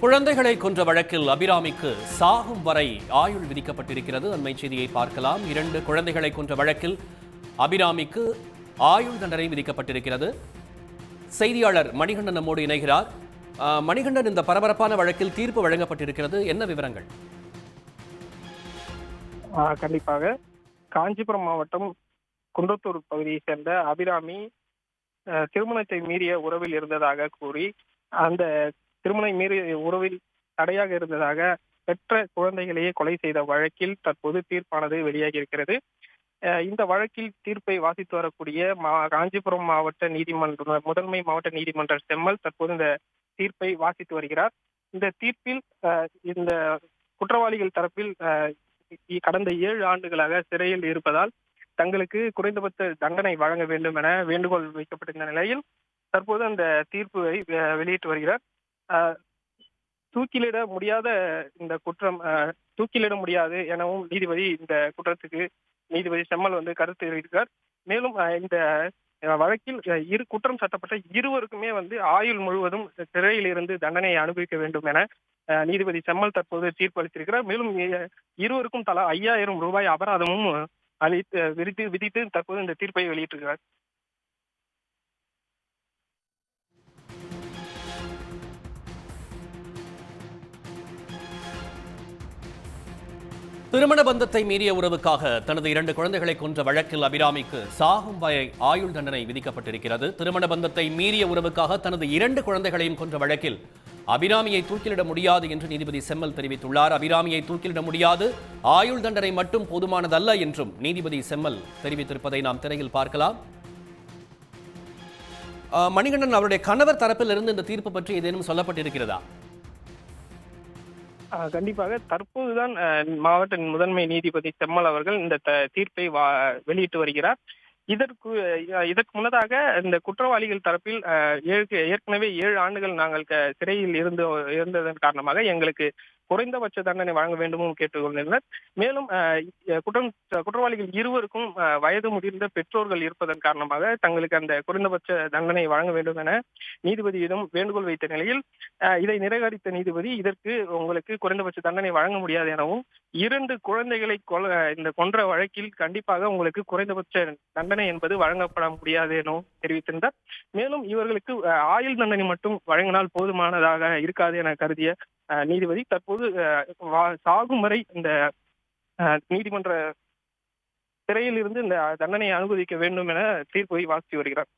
குழந்தைகளை கொன்ற வழக்கில் அபிராமிக்கு சாகும் வரை ஆயுள் விதிக்கப்பட்டிருக்கிறது. அண்மை செய்தியை பார்க்கலாம். 2 குழந்தைகளை கொன்ற வழக்கில் அபிராமிக்கு ஆயுள் தண்டனை விதிக்கப்பட்டிருக்கிறது. செய்தியாளர் மணிகண்டன் நம்மோடு இணைகிறார். மணிகண்டன், இந்த பரபரப்பான வழக்கில் தீர்ப்பு வழங்கப்பட்டிருக்கிறது, என்ன விவரங்கள்? கண்டிப்பாக காஞ்சிபுரம் மாவட்டம் குன்றத்தூர் பகுதியை சேர்ந்த அபிராமி திருமணத்தை மீறிய உறவில் இருந்ததாக கூறி, அந்த திருமண மீறிய உறவில் தடையாக இருந்ததாக பெற்ற குழந்தைகளையே கொலை செய்த வழக்கில் தற்போது தீர்ப்பானது வெளியாகி இருக்கிறது. இந்த வழக்கில் தீர்ப்பை வாசித்து வரக்கூடிய காஞ்சிபுரம் மாவட்ட நீதிமன்ற முதன்மை மாவட்ட நீதிமன்ற செம்மல் தற்போது இந்த தீர்ப்பை வாசித்து வருகிறார். இந்த தீர்ப்பில் இந்த குற்றவாளிகள் தரப்பில் கடந்த 7 ஆண்டுகளாக சிறையில் இருப்பதால் தங்களுக்கு குறைந்தபட்ச தண்டனை வழங்க வேண்டும் என வேண்டுகோள் வைக்கப்பட்டிருந்த நிலையில் தற்போது அந்த தீர்ப்பை வெளியிட்டு வருகிறார். தூக்கிலிட முடியாத இந்த குற்றம் தூக்கிலிட முடியாது எனவும் நீதிபதி இந்த குற்றத்துக்கு நீதிபதி செம்மல் கருத்து தெரிவித்தார். மேலும் இந்த வழக்கில் குற்றம் சாட்டப்பட்ட இருவருக்குமே ஆயுள் முழுவதும் சிறையில் இருந்து தண்டனையை அனுபவிக்க வேண்டும் என நீதிபதி செம்மல் தற்போது தீர்ப்பு அளித்திருக்கிறார். மேலும் இருவருக்கும் தலா 5000 ரூபாய் அபராதமும் விதித்து தற்போது இந்த தீர்ப்பை வெளியிட்டிருக்கிறார். திருமண பந்தத்தை மீறிய உறவுக்காக தனது 2 குழந்தைகளை கொன்ற வழக்கில் அபிராமிக்கு சாகும் வரை ஆயுள் தண்டனை விதிக்கப்பட்டிருக்கிறது. திருமண பந்தத்தை மீறிய உறவுக்காக தனது 2 குழந்தைகளையும் கொன்ற வழக்கில் அபிராமியை தூக்கிலிட முடியாது என்று நீதிபதி செம்மல் தெரிவித்துள்ளார். அபிராமியை தூக்கிலிட முடியாது, ஆயுள் தண்டனை மட்டும் போதுமானதல்ல என்றும் நீதிபதி செம்மல் தெரிவித்திருப்பதை நாம் திரையில் பார்க்கலாம். மணிகண்டன், அவருடைய கணவர் தரப்பில் இருந்து இந்த தீர்ப்பு பற்றி ஏதேனும் சொல்லப்பட்டிருக்கிறதா? கண்டிப்பாக தற்போதுதான் மாவட்ட முதன்மை நீதிபதி செம்மல் அவர்கள் இந்த தீர்ப்பை வெளியிட்டு வருகிறார். இதற்கு முன்னதாக இந்த குற்றவாளிகள் தரப்பில் ஏற்கனவே 7 ஆண்டுகள் நாங்கள் சிறையில் இருந்ததன் காரணமாக எங்களுக்கு குறைந்தபட்ச தண்டனை வழங்க வேண்டுமும் கேட்டுக்கொண்டிருந்தனர். மேலும் குற்றவாளிகள் இருவருக்கும் வயது முதிர்ந்த பெற்றோர்கள் இருப்பதன் காரணமாக தங்களுக்கு அந்த குறைந்தபட்ச தண்டனை வழங்க வேண்டும் என நீதிபதியிடம் வேண்டுகோள் வைத்த நிலையில் இதை நிராகரித்த நீதிபதி, இதற்கு உங்களுக்கு குறைந்தபட்ச தண்டனை வழங்க முடியாது எனவும் 2 குழந்தைகளை இந்த கொன்ற வழக்கில் கண்டிப்பாக உங்களுக்கு குறைந்தபட்ச தண்டனை என்பது வழங்கப்பட முடியாது எனவும் தெரிவித்திருந்தார். மேலும் இவர்களுக்கு ஆயுள் தண்டனை மட்டும் வழங்கினால் போதுமானதாக இருக்காது என கருதிய நீதிபதி தற்போது சாகும் வரை இந்த நீதிமன்ற சிறையில் இருந்து இந்த தண்டனையை அனுமதிக்க வேண்டும் என தீர்ப்பை வாசித்து வருகிறார்.